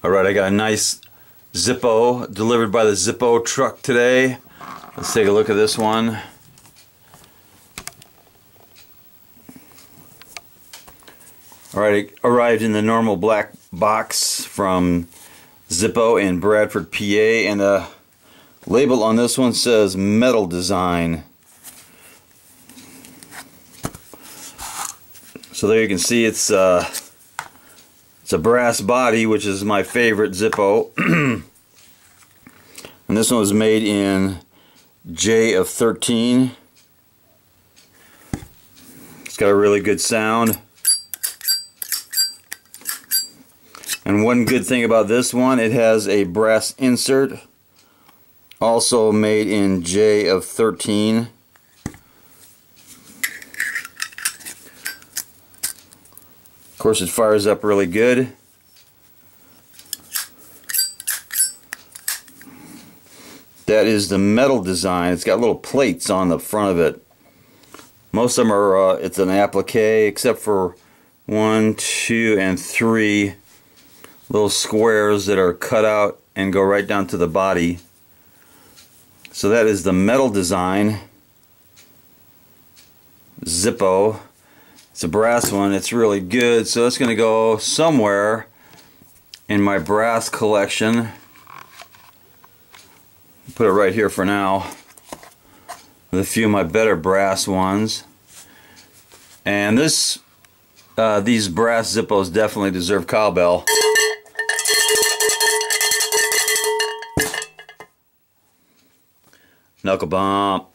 Alright, I got a nice Zippo delivered by the Zippo truck today. Let's take a look at this one. Alright, it arrived in the normal black box from Zippo in Bradford, PA, and the label on this one says metal design. So there you can see it's a brass body, which is my favorite Zippo. And this one was made in J of 13. It's got a really good sound. And one good thing about this one, it has a brass insert, also made in J of 13. Of course, it fires up really good. That is the metal design. It's got little plates on the front of it. Most of them are, it's an applique, except for 1, 2, and 3 little squares that are cut out and go right down to the body. So that is the metal design Zippo. It's a brass one. It's really good, so it's going to go somewhere in my brass collection. Put it right here for now with a few of my better brass ones. And these brass Zippos definitely deserve cowbell. Knuckle bump.